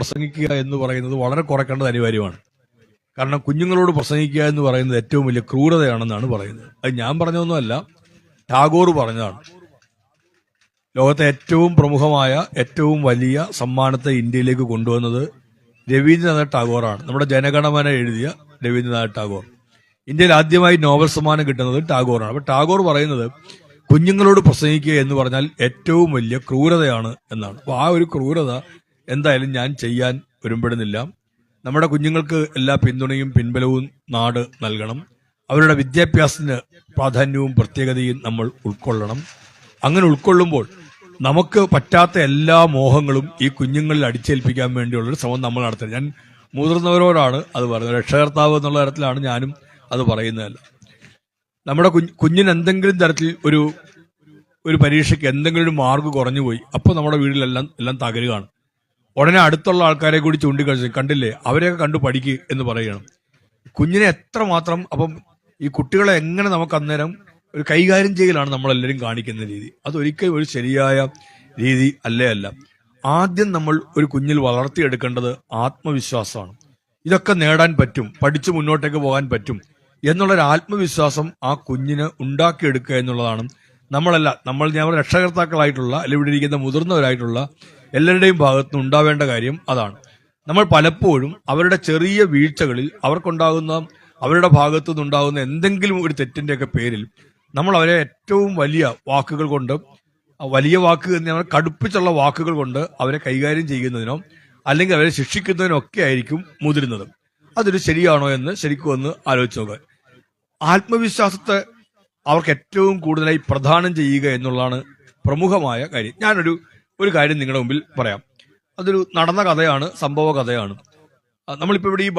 പ്രസംഗിക്കുക എന്ന് പറയുന്നത് വളരെ കുറയ്ക്കേണ്ടത് അനിവാര്യമാണ്. കാരണം കുഞ്ഞുങ്ങളോട് പ്രസംഗിക്കുക എന്ന് പറയുന്നത് ഏറ്റവും വലിയ ക്രൂരതയാണെന്നാണ് പറയുന്നത്. അത് ഞാൻ പറഞ്ഞതൊന്നുമല്ല, ടാഗോർ പറഞ്ഞതാണ്. ലോകത്തെ ഏറ്റവും പ്രമുഖമായ ഏറ്റവും വലിയ സമ്മാനത്തെ ഇന്ത്യയിലേക്ക് കൊണ്ടുവന്നത് രവീന്ദ്രനാഥ് ടാഗോറാണ്. നമ്മുടെ ജനഗണമന എഴുതിയ രവീന്ദ്രനാഥ് ടാഗോർ. ഇന്ത്യയിൽ ആദ്യമായി നോബൽ സമ്മാനം കിട്ടുന്നത് ടാഗോറാണ്. അപ്പൊ ടാഗോർ പറയുന്നത് കുഞ്ഞുങ്ങളോട് പ്രസംഗിക്കുക എന്ന് പറഞ്ഞാൽ ഏറ്റവും വലിയ ക്രൂരതയാണ് എന്നാണ്. അപ്പൊ ആ ഒരു ക്രൂരത എന്തായാലും ഞാൻ ചെയ്യാൻ ഒരുമ്പെടുന്നില്ല. നമ്മുടെ കുഞ്ഞുങ്ങൾക്ക് എല്ലാ പിന്തുണയും പിൻബലവും നാട് നൽകണം. അവരുടെ വിദ്യാഭ്യാസത്തിന് പ്രാധാന്യവും പ്രത്യേകതയും നമ്മൾ ഉൾക്കൊള്ളണം. അങ്ങനെ ഉൾക്കൊള്ളുമ്പോൾ നമുക്ക് പറ്റാത്ത എല്ലാ മോഹങ്ങളും ഈ കുഞ്ഞുങ്ങളിൽ അടിച്ചേൽപ്പിക്കാൻ വേണ്ടിയുള്ളൊരു ശ്രമം നമ്മൾ നടത്തുന്നത്. ഞാൻ മുതിർന്നവരോടാണ് അത് പറയുന്നത്. രക്ഷകർത്താവ് എന്നുള്ള തരത്തിലാണ് ഞാനും അത് പറയുന്നതല്ല. നമ്മുടെ കുഞ്ഞിന് എന്തെങ്കിലും തരത്തിൽ ഒരു പരീക്ഷയ്ക്ക് എന്തെങ്കിലും ഒരു മാർക്ക് കുറഞ്ഞുപോയി, അപ്പോൾ നമ്മുടെ വീട്ടിലെല്ലാം തകരുകയാണ്. ഉടനെ അടുത്തുള്ള ആൾക്കാരെ കൂടി ചൂണ്ടിക്കാണിച്ച് കണ്ടില്ലേ അവരെയൊക്കെ കണ്ടു പഠിക്കുക എന്ന് പറയുകയാണ്. കുഞ്ഞിനെ എത്രമാത്രം അപ്പം ഈ കുട്ടികളെ എങ്ങനെ നമുക്ക് അന്നേരം ഒരു കൈകാര്യം ചെയ്യലാണ് നമ്മളെല്ലാവരും കാണിക്കുന്ന രീതി. അതൊരിക്കലും ഒരു ശരിയായ രീതി അല്ല. ആദ്യം നമ്മൾ ഒരു കുഞ്ഞിൽ വളർത്തിയെടുക്കേണ്ടത് ആത്മവിശ്വാസമാണ്. ഇതൊക്കെ നേടാൻ പറ്റും, പഠിച്ചു മുന്നോട്ടേക്ക് പോകാൻ പറ്റും എന്നുള്ളൊരു ആത്മവിശ്വാസം ആ കുഞ്ഞിന് ഉണ്ടാക്കിയെടുക്കുക എന്നുള്ളതാണ് ഞാൻ രക്ഷകർത്താക്കളായിട്ടുള്ള അല്ലെങ്കിൽ ഇവിടെ ഇരിക്കുന്ന മുതിർന്നവരായിട്ടുള്ള എല്ലാവരുടെയും ഭാഗത്തുനിന്ന് ഉണ്ടാവേണ്ട കാര്യം അതാണ്. നമ്മൾ പലപ്പോഴും അവരുടെ ചെറിയ വീഴ്ചകളിൽ അവർക്കുണ്ടാകുന്ന അവരുടെ ഭാഗത്തു നിന്നുണ്ടാകുന്ന എന്തെങ്കിലും ഒരു തെറ്റിന്റെയൊക്കെ പേരിൽ നമ്മൾ അവരെ ഏറ്റവും വലിയ വാക്കുകൾ കൊണ്ട്, വലിയ വാക്ക് നമ്മൾ കടുപ്പിച്ചുള്ള വാക്കുകൾ കൊണ്ട് അവരെ കൈകാര്യം ചെയ്യുന്നതിനോ അല്ലെങ്കിൽ അവരെ ശിക്ഷിക്കുന്നതിനോ ഒക്കെ ആയിരിക്കും മുതിരുന്നത്. അതൊരു ശരിയാണോ എന്ന് ശരിക്കും ഒന്ന് ആലോചിച്ച് നോക്കുക. ആത്മവിശ്വാസത്തെ അവർക്ക് ഏറ്റവും കൂടുതലായി പ്രദാനം ചെയ്യുക എന്നുള്ളതാണ് പ്രമുഖമായ കാര്യം. ഞാനൊരു കാര്യം നിങ്ങളുടെ മുമ്പിൽ പറയാം. അതൊരു നടന്ന കഥയാണ്, സംഭവ കഥയാണ്. നമ്മളിപ്പോൾ ഇവിടെ ഈ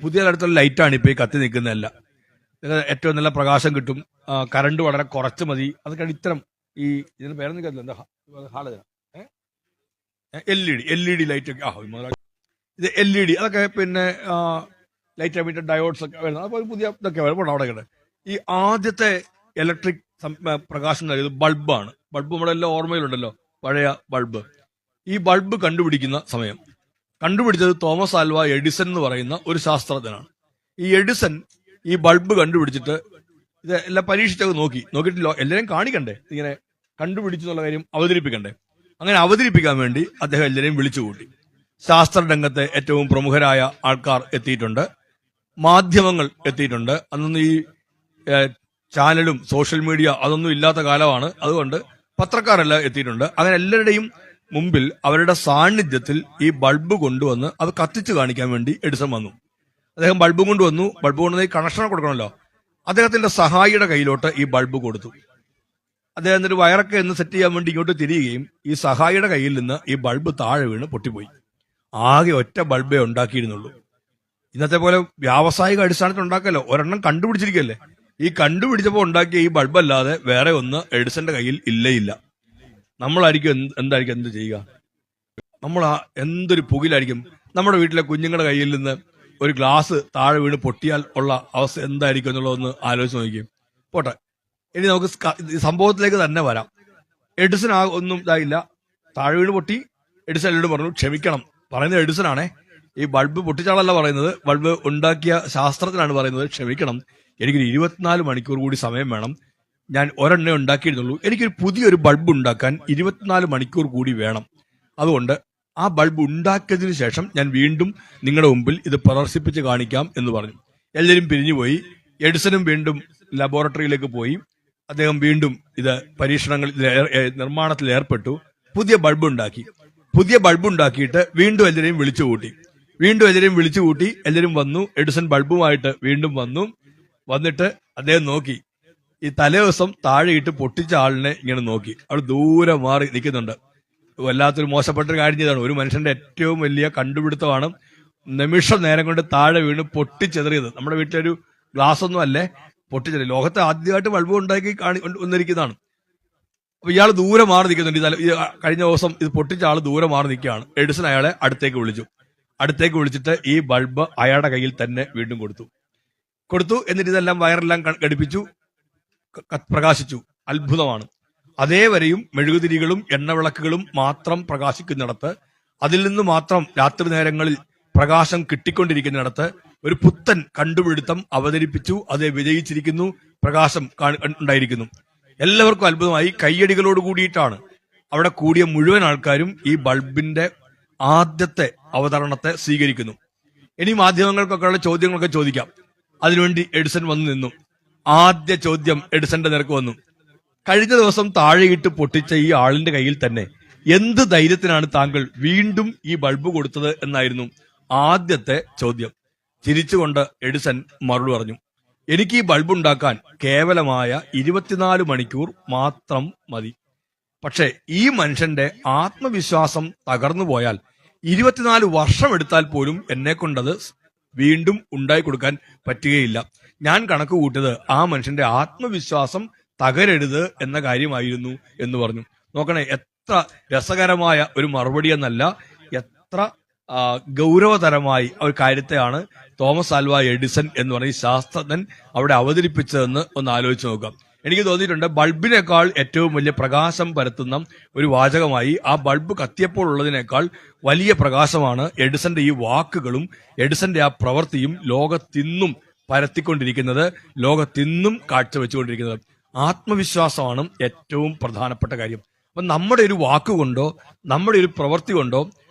പുതിയ തരത്തിലുള്ള ലൈറ്റാണ് ഇപ്പോൾ ഈ കത്തി നിൽക്കുന്നതല്ല. ഏറ്റവും നല്ല പ്രകാശം കിട്ടും, കറണ്ട് വളരെ കുറച്ച് മതി. അതൊക്കെ ഇത്തരം ഇതിന് പേരൊന്നും കേട്ടില്ല, എന്താ ഹാളജന LED ലൈറ്റ് ഒക്കെ ഇത് LED അതൊക്കെ പിന്നെ ലൈറ്റ് എമിറ്റർ ഡയോഡ്സ് ഒക്കെ വരുന്നത്. അപ്പോൾ പുതിയ ഇതൊക്കെ വരുമ്പോൾ അവിടെ ഈ ആദ്യത്തെ ഇലക്ട്രിക് പ്രകാശം നൽകിയത് ബൾബാണ്. ബൾബ് നമ്മുടെ എല്ലാം ഓർമ്മയിലുണ്ടല്ലോ, പഴയ ബൾബ്. ഈ ബൾബ് കണ്ടുപിടിച്ചത് തോമസ് ആൽവ എഡിസൺ എന്ന് പറയുന്ന ഒരു ശാസ്ത്രജ്ഞനാണ്. ഈ എഡിസൺ ഈ ബൾബ് കണ്ടുപിടിച്ചിട്ട് ഇത് എല്ലാം പരീക്ഷിച്ചൊക്കെ നോക്കിയിട്ടില്ലോ, എല്ലാവരും കാണിക്കണ്ടേ, ഇങ്ങനെ കണ്ടുപിടിച്ചു എന്നുള്ള കാര്യം അവതരിപ്പിക്കണ്ടേ. അങ്ങനെ അവതരിപ്പിക്കാൻ വേണ്ടി അദ്ദേഹം എല്ലാവരെയും വിളിച്ചുകൂട്ടി. ശാസ്ത്രരംഗത്തെ ഏറ്റവും പ്രമുഖരായ ആൾക്കാർ എത്തിയിട്ടുണ്ട്, മാധ്യമങ്ങൾ എത്തിയിട്ടുണ്ട്. അന്നൊന്നും ഈ ചാനലും സോഷ്യൽ മീഡിയ അതൊന്നും ഇല്ലാത്ത കാലമാണ്. അതുകൊണ്ട് പത്രക്കാരെല്ലാം എത്തിയിട്ടുണ്ട്. അങ്ങനെ എല്ലാവരുടെയും മുമ്പിൽ അവരുടെ സാന്നിധ്യത്തിൽ ഈ ബൾബ് കൊണ്ടുവന്ന് അത് കത്തിച്ച് കാണിക്കാൻ വേണ്ടി എഡിസൺ വന്നു. അദ്ദേഹം ബൾബ് കൊണ്ടുവന്നു. ബൾബ് കൊണ്ടുവന്ന് കണക്ഷൻ കൊടുക്കണമല്ലോ. അദ്ദേഹത്തിന്റെ സഹായിയുടെ കയ്യിലോട്ട് ഈ ബൾബ് കൊടുത്തു. അദ്ദേഹം എന്നിട്ട് വയറൊക്കെ എന്ന് സെറ്റ് ചെയ്യാൻ വേണ്ടി ഇങ്ങോട്ട് തിരിയുകയും ഈ സഹായിയുടെ കയ്യിൽ നിന്ന് ഈ ബൾബ് താഴെ വീണ് പൊട്ടിപ്പോയി. ആകെ ഒറ്റ ബൾബേ ഉണ്ടാക്കിയിരുന്നുള്ളൂ. ഇന്നത്തെ പോലെ വ്യാവസായിക അടിസ്ഥാനത്തിൽ ഉണ്ടാക്കല്ലോ, ഒരെണ്ണം കണ്ടുപിടിച്ചിരിക്കല്ലേ. ഈ കണ്ടുപിടിച്ചപ്പോൾ ഉണ്ടാക്കിയ ഈ ബൾബ് അല്ലാതെ വേറെ ഒന്ന് എഡിസന്റെ കയ്യിൽ ഇല്ല. നമ്മളായിരിക്കും എന്ത് ചെയ്യുക? നമ്മൾ എന്തൊരു പുകിലായിരിക്കും. നമ്മുടെ വീട്ടിലെ കുഞ്ഞുങ്ങളുടെ കയ്യിൽ നിന്ന് ഒരു ഗ്ലാസ് താഴെ വീണ് പൊട്ടിയാൽ ഉള്ള അവസ്ഥ എന്തായിരിക്കും എന്നുള്ളതൊന്ന് ആലോചിച്ച് നോക്കിയും. പോട്ടെ, ഇനി നമുക്ക് സംഭവത്തിലേക്ക് തന്നെ വരാം. എഡിസൺ ഒന്നും ഇതായില്ല, താഴെ വീണ് പൊട്ടി. എഡിസൺ എന്നോട് പറഞ്ഞു ക്ഷമിക്കണം. പറയുന്നത് എഡിസൺ ആണേ, ഈ ബൾബ് പൊട്ടിച്ചാളല്ല പറയുന്നത്, ബൾബ് ഉണ്ടാക്കിയ ശാസ്ത്രജ്ഞനാണ് പറയുന്നത്. ക്ഷമിക്കണം, എനിക്കൊരു 24 മണിക്കൂർ കൂടി സമയം വേണം. ഞാൻ ഒരെണ്ണേ ഉണ്ടാക്കിയിരുന്നുള്ളൂ. എനിക്കൊരു പുതിയൊരു ബൾബ് ഉണ്ടാക്കാൻ 24 മണിക്കൂർ കൂടി വേണം. അതുകൊണ്ട് ആ ബൾബ് ഉണ്ടാക്കിയതിനു ശേഷം ഞാൻ വീണ്ടും നിങ്ങളുടെ മുമ്പിൽ ഇത് പ്രദർശിപ്പിച്ച് കാണിക്കാം എന്ന് പറഞ്ഞു. എല്ലാവരും പിരിഞ്ഞുപോയി. എഡിസണും വീണ്ടും ലബോറട്ടറിയിലേക്ക് പോയി. അദ്ദേഹം വീണ്ടും ഇത് നിർമ്മാണത്തിൽ ഏർപ്പെട്ടു. പുതിയ ബൾബ് ഉണ്ടാക്കിയിട്ട് വീണ്ടും എല്ലാവരെയും വിളിച്ചുകൂട്ടി. എല്ലാവരും വന്നു. എഡിസൺ ബൾബുമായിട്ട് വീണ്ടും വന്നിട്ട് അദ്ദേഹം നോക്കി. ഈ തലേ ദിവസം താഴെയിട്ട് പൊട്ടിച്ച ആളിനെ ഇങ്ങനെ നോക്കി. അവൾ ദൂരെ മാറി നിൽക്കുന്നുണ്ട്. വല്ലാത്തൊരു മോശപ്പെട്ടൊരു കാര്യം ചെയ്താണ്. ഒരു മനുഷ്യന്റെ ഏറ്റവും വലിയ കണ്ടുപിടുത്തമാണ് നിമിഷ നേരം കൊണ്ട് താഴെ വീണ് പൊട്ടിച്ചെതറിയത്. നമ്മുടെ വീട്ടിലൊരു ഗ്ലാസ് ഒന്നും അല്ലേ, പൊട്ടിച്ചെറിയ. ലോകത്തെ ആദ്യമായിട്ട് ബൾബ് ഉണ്ടാക്കി വന്നിരിക്കുന്നതാണ്. അപ്പൊ ഇയാൾ ദൂരെ മാറി നിൽക്കുന്നുണ്ട്. കഴിഞ്ഞ ദിവസം ഇത് പൊട്ടിച്ച ആൾ ദൂരെ മാറി നിൽക്കുകയാണ്. എഡിസൺ അയാളെ അടുത്തേക്ക് വിളിച്ചിട്ട് ഈ ബൾബ് അയാളുടെ കയ്യിൽ തന്നെ വീണ്ടും കൊടുത്തു. എന്നിട്ട് ഇതെല്ലാം വയറെല്ലാം ഘടിപ്പിച്ചു, പ്രകാശിച്ചു. അത്ഭുതമാണ്. അതേവരെയും മെഴുകുതിരികളും എണ്ണവിളക്കുകളും മാത്രം പ്രകാശിക്കുന്നിടത്ത് അതിൽ നിന്ന് മാത്രം രാത്രി നേരങ്ങളിൽ പ്രകാശം കിട്ടിക്കൊണ്ടിരിക്കുന്നിടത്ത് ഒരു പുത്തൻ കണ്ടുപിടുത്തം അവതരിപ്പിച്ചു, അത് വിജയിച്ചിരിക്കുന്നു, പ്രകാശം ഉണ്ടായിരിക്കുന്നു. എല്ലാവർക്കും അത്ഭുതമായി. കയ്യടികളോട് കൂടിയിട്ടാണ് അവിടെ കൂടിയ മുഴുവൻ ആൾക്കാരും ഈ ബൾബിന്റെ ആദ്യത്തെ അവതരണത്തെ സ്വീകരിക്കുന്നു. ഇനി മാധ്യമങ്ങൾക്കൊക്കെയുള്ള ചോദ്യങ്ങളൊക്കെ ചോദിക്കാം. അതിനുവേണ്ടി എഡിസൺ വന്നു നിന്നു. ആദ്യ ചോദ്യം എഡിസന്റെ നേർക്ക് വന്നു. കഴിഞ്ഞ ദിവസം താഴെയിട്ട് പൊട്ടിച്ച ഈ ആളിന്റെ കയ്യിൽ തന്നെ എന്ത് ധൈര്യത്തിനാണ് താങ്കൾ വീണ്ടും ഈ ബൾബ് കൊടുത്തത് എന്നായിരുന്നു ആദ്യത്തെ ചോദ്യം. ചിരിച്ചുകൊണ്ട് എഡിസൺ മറുപടി പറഞ്ഞു, എനിക്ക് ഈ ബൾബ് ഉണ്ടാക്കാൻ കേവലമായ 24 മണിക്കൂർ മാത്രം മതി. പക്ഷേ ഈ മനുഷ്യന്റെ ആത്മവിശ്വാസം തകർന്നു പോയാൽ 24 വർഷം എടുത്താൽ പോലും എന്നെ കൊണ്ടത് വീണ്ടും ഉണ്ടായി കൊടുക്കാൻ പറ്റുകയില്ല. ഞാൻ കണക്ക് കൂട്ടിയത് ആ മനുഷ്യന്റെ ആത്മവിശ്വാസം തകരരുത് എന്ന കാര്യമായിരുന്നു എന്ന് പറഞ്ഞു. നോക്കണേ, എത്ര രസകരമായ ഒരു മറുപടി എന്നല്ല, എത്ര ഗൗരവതരമായി ഒരു കാര്യത്തെയാണ് തോമസ് ആൽവ എഡിസൺ എന്ന് പറയുന്ന ശാസ്ത്രജ്ഞൻ അവിടെ അവതരിപ്പിച്ചതെന്ന് ഒന്ന് ആലോചിച്ച് നോക്കാം. എനിക്ക് തോന്നിയിട്ടുണ്ട് ബൾബിനേക്കാൾ ഏറ്റവും വലിയ പ്രകാശം പരത്തുന്ന ഒരു വാചകമായി ആ ബൾബ് കത്തിയപ്പോൾ ഉള്ളതിനേക്കാൾ വലിയ പ്രകാശമാണ് എഡിസന്റെ ഈ വാക്കുകളും എഡിസന്റെ ആ പ്രവൃത്തിയും ലോകത്തിന്നും പരത്തിക്കൊണ്ടിരിക്കുന്നത്, ലോകത്തിന്നും കാഴ്ചവെച്ചുകൊണ്ടിരിക്കുന്നത്. ആത്മവിശ്വാസമാണ് ഏറ്റവും പ്രധാനപ്പെട്ട കാര്യം. അപ്പൊ നമ്മുടെ ഒരു വാക്കുകൊണ്ടോ നമ്മുടെ ഒരു പ്രവൃത്തി കൊണ്ടോ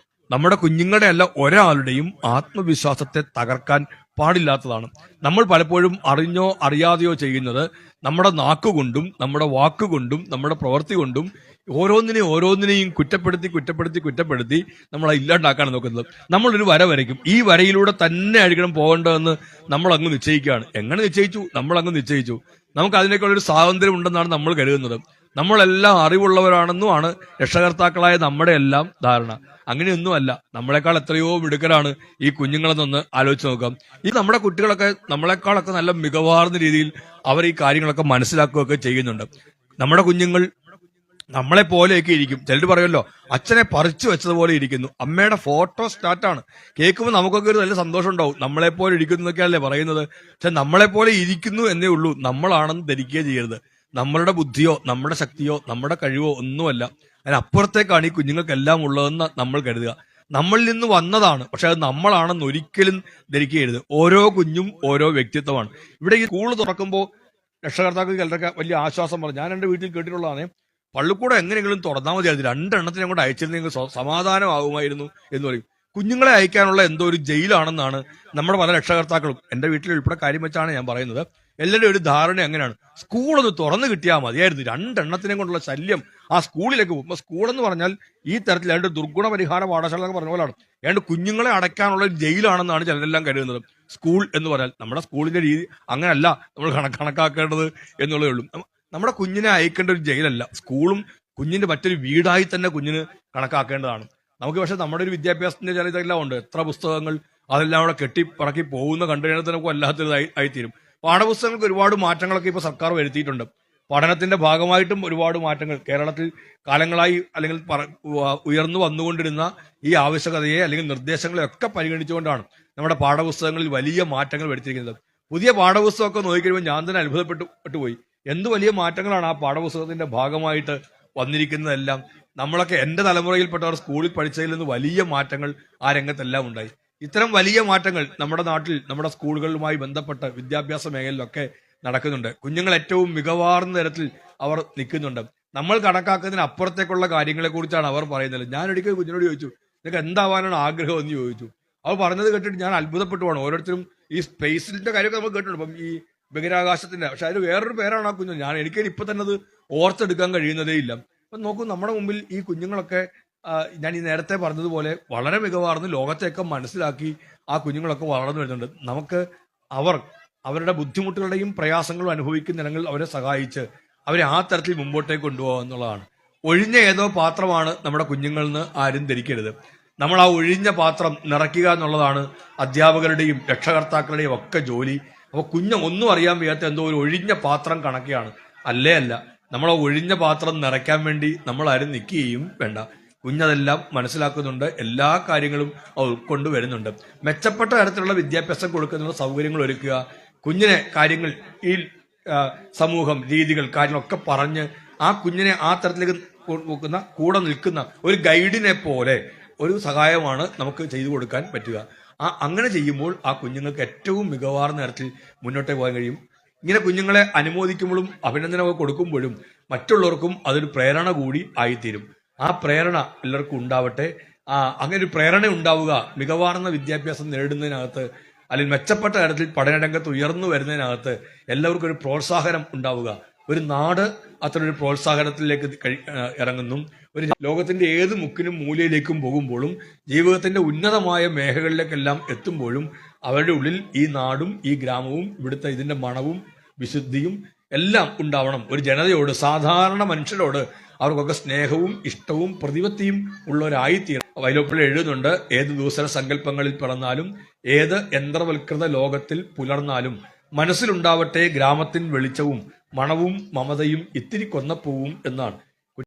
നമ്മുടെ കുഞ്ഞുങ്ങളുടെ അല്ല ഒരാളുടെയും ആത്മവിശ്വാസത്തെ തകർക്കാൻ പാടില്ലാത്തതാണ്. നമ്മൾ പലപ്പോഴും അറിഞ്ഞോ അറിയാതെയോ ചെയ്യുന്നത് നമ്മുടെ നാക്കുകൊണ്ടും നമ്മുടെ വാക്കുകൊണ്ടും നമ്മുടെ പ്രവൃത്തി കൊണ്ടും ഓരോന്നിനെയും കുറ്റപ്പെടുത്തി നമ്മളെ ഇല്ലാണ്ടാക്കാണ് നോക്കുന്നത്. നമ്മളൊരു വര വരയ്ക്കും, ഈ വരയിലൂടെ തന്നെ ആയിരിക്കണം പോകേണ്ടതെന്ന് നമ്മൾ അങ്ങ് നിശ്ചയിക്കുകയാണ്. എങ്ങനെ നിശ്ചയിച്ചു? നമ്മൾ അങ്ങ് നിശ്ചയിച്ചു. നമുക്ക് അതിനേക്കുള്ളൊരു സ്വാതന്ത്ര്യം ഉണ്ടെന്നാണ് നമ്മൾ കരുതുന്നത്. നമ്മളെല്ലാം അറിവുള്ളവരാണെന്നുമാണ് രക്ഷകർത്താക്കളായ നമ്മുടെ എല്ലാം ധാരണ. അങ്ങനെയൊന്നുമല്ല. നമ്മളെക്കാൾ എത്രയോ മിടുക്കരാണ് ഈ കുഞ്ഞുങ്ങളെന്നൊന്ന് ആലോചിച്ച് നോക്കാം. ഈ നമ്മുടെ കുട്ടികളൊക്കെ നമ്മളെക്കാളൊക്കെ നല്ല മികവാർന്ന രീതിയിൽ അവർ ഈ കാര്യങ്ങളൊക്കെ മനസ്സിലാക്കുകയൊക്കെ ചെയ്യുന്നുണ്ട്. നമ്മുടെ കുഞ്ഞുങ്ങൾ നമ്മളെ പോലെയൊക്കെ ഇരിക്കും. ചിലർ പറയുമല്ലോ, അച്ഛനെ പറിച്ചു വെച്ചതുപോലെ ഇരിക്കുന്നു. അമ്മയുടെ ഫോട്ടോ സ്റ്റാർട്ടാണ്. കേൾക്കുമ്പോൾ നമുക്കൊക്കെ ഒരു നല്ല സന്തോഷം ഉണ്ടാവും. നമ്മളെപ്പോലെ ഇരിക്കുന്നു എന്നൊക്കെയല്ലേ പറയുന്നത്. പക്ഷെ നമ്മളെപ്പോലെ ഇരിക്കുന്നു എന്നേ ഉള്ളൂ. നമ്മളാണെന്ന് ധരിക്കുകയേ ചെയ്യരുത്. നമ്മളുടെ ബുദ്ധിയോ നമ്മുടെ ശക്തിയോ നമ്മുടെ കഴിവോ ഒന്നുമല്ല. അതിനപ്പുറത്തേക്കാണ് ഈ കുഞ്ഞുങ്ങൾക്കെല്ലാം ഉള്ളതെന്ന് നമ്മൾ കരുതുക. നമ്മളിൽ നിന്ന് വന്നതാണ്, പക്ഷെ അത് നമ്മളാണെന്ന് ഒരിക്കലും ധരിക്കരുത്. ഓരോ കുഞ്ഞും ഓരോ വ്യക്തിത്വമാണ്. ഇവിടെ ഈ സ്കൂൾ തുറക്കുമ്പോൾ രക്ഷകർത്താക്കൾക്ക് ചിലരൊക്കെ വലിയ ആശ്വാസം പറഞ്ഞു. ഞാൻ എൻ്റെ വീട്ടിൽ കേട്ടിട്ടുള്ളതാണ്, പള്ളിക്കൂടം എങ്ങനെയെങ്കിലും തുറന്നാൽ മതിയായിരുന്നു, 2 എണ്ണത്തിനെ കൊണ്ട് അയച്ചിരുന്നെങ്കിൽ സമാധാനമാകുമായിരുന്നു എന്ന് പറയും. കുഞ്ഞുങ്ങളെ അയക്കാനുള്ള എന്തോ ഒരു ജയിലാണെന്നാണ് നമ്മുടെ പല രക്ഷകർത്താക്കളും, എൻ്റെ വീട്ടിൽ ഉൾപ്പെടെ കാര്യം വെച്ചാണ് ഞാൻ പറയുന്നത്, എല്ലാവരുടെ ഒരു ധാരണ അങ്ങനെയാണ്. സ്കൂളൊന്ന് തുറന്നു കിട്ടിയാൽ മതിയായിരുന്നു, 2 എണ്ണത്തിനെ കൊണ്ടുള്ള ശല്യം ആ സ്കൂളിലേക്ക് പോകും. അപ്പൊ സ്കൂളെന്ന് പറഞ്ഞാൽ ഈ തരത്തിൽ ഏതാണ്ട് ദുർഗുണ പരിഹാര പാഠശാല എന്നൊക്കെ പറഞ്ഞ പോലെയാണ്. ഏതാണ്ട് കുഞ്ഞുങ്ങളെ അടയ്ക്കാനുള്ള ജയിലാണെന്നാണ് ചിലരെല്ലാം കരുതുന്നത് സ്കൂൾ എന്ന് പറഞ്ഞാൽ. നമ്മുടെ സ്കൂളിന്റെ രീതി അങ്ങനെയല്ല നമ്മൾ കണക്കാക്കേണ്ടത് എന്നുള്ളതേ ഉള്ളൂ. നമ്മുടെ കുഞ്ഞിനെ അയക്കേണ്ട ഒരു ജയിലല്ല സ്കൂളും. കുഞ്ഞിന്റെ മറ്റൊരു വീടായി തന്നെ കുഞ്ഞിന് കണക്കാക്കേണ്ടതാണ്. നമുക്ക് പക്ഷെ നമ്മുടെ ഒരു വിദ്യാഭ്യാസത്തിന്റെ ചില ഇതെല്ലാം ഉണ്ട്. എത്ര പുസ്തകങ്ങൾ അതെല്ലാം അവിടെ കെട്ടിപ്പറക്കി പോകുന്ന കണ്ടുകഴിഞ്ഞാൽ നമുക്ക് വല്ലാത്തൊരു ആയിത്തീരും. പാഠപുസ്തകങ്ങൾക്ക് ഒരുപാട് മാറ്റങ്ങളൊക്കെ ഇപ്പൊ സർക്കാർ വരുത്തിയിട്ടുണ്ട്. പഠനത്തിന്റെ ഭാഗമായിട്ടും ഒരുപാട് മാറ്റങ്ങൾ കേരളത്തിൽ കാലങ്ങളായി അല്ലെങ്കിൽ ഉയർന്നു വന്നുകൊണ്ടിരുന്ന ഈ ആവശ്യകതയെ അല്ലെങ്കിൽ നിർദ്ദേശങ്ങളെ ഒക്കെ പരിഗണിച്ചുകൊണ്ടാണ് നമ്മുടെ പാഠപുസ്തകങ്ങളിൽ വലിയ മാറ്റങ്ങൾ വരുത്തിയിരിക്കുന്നത്. പുതിയ പാഠപുസ്തകമൊക്കെ നോക്കിക്കഴിയുമ്പോൾ ഞാൻ തന്നെ അത്ഭുതപ്പെട്ടു പോയി. എന്ത് വലിയ മാറ്റങ്ങളാണ് ആ പാഠപുസ്തകത്തിന്റെ ഭാഗമായിട്ട് വന്നിരിക്കുന്നതെല്ലാം. നമ്മളൊക്കെ എന്റെ തലമുറയിൽപ്പെട്ടവർ സ്കൂളിൽ പഠിച്ചതിൽ നിന്ന് വലിയ മാറ്റങ്ങൾ ആ രംഗത്തെല്ലാം ഉണ്ടായി. ഇത്തരം വലിയ മാറ്റങ്ങൾ നമ്മുടെ നാട്ടിൽ നമ്മുടെ സ്കൂളുകളുമായി ബന്ധപ്പെട്ട വിദ്യാഭ്യാസ മേഖലയിലൊക്കെ നടക്കുന്നുണ്ട്. കുഞ്ഞുങ്ങൾ ഏറ്റവും മികവാർന്ന തരത്തിൽ അവർ നിൽക്കുന്നുണ്ട്. നമ്മൾ കണക്കാക്കുന്നതിന് അപ്പുറത്തേക്കുള്ള കാര്യങ്ങളെ കുറിച്ചാണ് അവർ പറയുന്നത്. ഞാൻ ഒരിക്കൽ കുഞ്ഞിനോട് ചോദിച്ചു, നിങ്ങൾക്ക് എന്താവാനാണ് ആഗ്രഹം എന്ന് ചോദിച്ചു. അവർ പറഞ്ഞത് കേട്ടിട്ട് ഞാൻ അത്ഭുതപ്പെട്ടു പോകണം. ഓരോരുത്തരും ഈ സ്പേസിന്റെ കാര്യമൊക്കെ നമ്മൾ കേട്ടിട്ടുണ്ട്, ഇപ്പം ഈ ബഹിരാകാശത്തിന്റെ. പക്ഷെ അതിന് വേറൊരു പേരാണ് ആ കുഞ്ഞു. എനിക്ക് ഇപ്പൊ തന്നെ അത് ഓർത്തെടുക്കാൻ കഴിയുന്നതേ ഇല്ല. അപ്പൊ നോക്കൂ, നമ്മുടെ മുമ്പിൽ ഈ കുഞ്ഞുങ്ങളൊക്കെ ഞാൻ ഈ നേരത്തെ പറഞ്ഞതുപോലെ വളരെ മികവാർന്ന് ലോകത്തെയൊക്കെ മനസ്സിലാക്കി ആ കുഞ്ഞുങ്ങളൊക്കെ വളർന്നു വരുന്നുണ്ട്. നമുക്ക് അവരുടെ ബുദ്ധിമുട്ടുകളുടെയും പ്രയാസങ്ങളും അനുഭവിക്കുന്നില്ലെങ്കിൽ അവരെ സഹായിച്ച് അവരെ ആ തരത്തിൽ മുമ്പോട്ടേക്ക് കൊണ്ടുപോകുക എന്നുള്ളതാണ്. ഒഴിഞ്ഞ ഏതോ പാത്രമാണ് നമ്മുടെ കുഞ്ഞുങ്ങളെന്ന് ആരും ധരിക്കരുത്. നമ്മൾ ആ ഒഴിഞ്ഞ പാത്രം നിറയ്ക്കുക എന്നുള്ളതാണ് അധ്യാപകരുടെയും രക്ഷകർത്താക്കളുടെയും ഒക്കെ ജോലി. അപ്പൊ ഒന്നും അറിയാൻ വയ്യാത്ത എന്തോ ഒരു ഒഴിഞ്ഞ പാത്രം കണക്കെയാണ്. അല്ല, നമ്മൾ ആ ഒഴിഞ്ഞ പാത്രം നിറയ്ക്കാൻ വേണ്ടി നമ്മൾ ആരും നിൽക്കുകയും വേണ്ട. കുഞ്ഞതെല്ലാം മനസ്സിലാക്കുന്നുണ്ട്, എല്ലാ കാര്യങ്ങളും ഉൾക്കൊണ്ടുവരുന്നുണ്ട്. മെച്ചപ്പെട്ട തരത്തിലുള്ള വിദ്യാഭ്യാസം കൊടുക്കുന്ന സൗകര്യങ്ങൾ ഒരുക്കുക, കുഞ്ഞിനെ കാര്യങ്ങൾ ഈ സമൂഹം രീതികൾ കാര്യങ്ങളൊക്കെ പറഞ്ഞ് ആ കുഞ്ഞിനെ ആ തരത്തിലേക്ക് കൂടെ നിൽക്കുന്ന ഒരു ഗൈഡിനെ പോലെ ഒരു സഹായമാണ് നമുക്ക് ചെയ്തു കൊടുക്കാൻ പറ്റുക. അങ്ങനെ ചെയ്യുമ്പോൾ ആ കുഞ്ഞുങ്ങൾക്ക് ഏറ്റവും മികവാർന്ന തരത്തിൽ മുന്നോട്ടേ പോകാൻ കഴിയും. ഇങ്ങനെ കുഞ്ഞുങ്ങളെ അനുമോദിക്കുമ്പോഴും അഭിനന്ദനമൊക്കെ കൊടുക്കുമ്പോഴും മറ്റുള്ളവർക്കും അതൊരു പ്രേരണ കൂടി ആയിത്തീരും. ആ പ്രേരണ എല്ലാവർക്കും ഉണ്ടാവട്ടെ. അങ്ങനെ ഒരു പ്രേരണ ഉണ്ടാവുക മികവാർന്ന വിദ്യാഭ്യാസം നേടുന്നതിനകത്ത്, അല്ലെങ്കിൽ മെച്ചപ്പെട്ട തരത്തിൽ പഠനരംഗത്ത് ഉയർന്നു വരുന്നതിനകത്ത് എല്ലാവർക്കും ഒരു പ്രോത്സാഹനം ഉണ്ടാവുക. ഒരു നാട് അത്തരൊരു പ്രോത്സാഹനത്തിലേക്ക് ഇറങ്ങുന്നു. ഒരു ലോകത്തിന്റെ ഏത് മുക്കിനും മൂലയിലേക്കും പോകുമ്പോഴും ജീവിതത്തിന്റെ ഉന്നതമായ മേഖലകളിലേക്കെല്ലാം എത്തുമ്പോഴും അവരുടെ ഉള്ളിൽ ഈ നാടും ഈ ഗ്രാമവും ഇവിടുത്തെ ഇതിന്റെ മണവും വിശുദ്ധിയും എല്ലാം ഉണ്ടാവണം. ഒരു ജനതയോട്, സാധാരണ മനുഷ്യരോട് അവർക്കൊക്കെ സ്നേഹവും ഇഷ്ടവും പ്രതിപത്തിയും ഉള്ളവരായിത്തീരണം. വൈലോപ്പിള്ളി എഴുതുന്നുണ്ട്, ഏത് ദൂസര സങ്കല്പങ്ങളിൽ പിറന്നാലും ഏത് യന്ത്രവൽകൃത ലോകത്തിൽ പുലർന്നാലും മനസ്സിലുണ്ടാവട്ടെ ഗ്രാമത്തിൻ വെളിച്ചവും മണവും മമതയും ഇത്തിരി കൊന്നപ്പൂവും എന്നാണ്.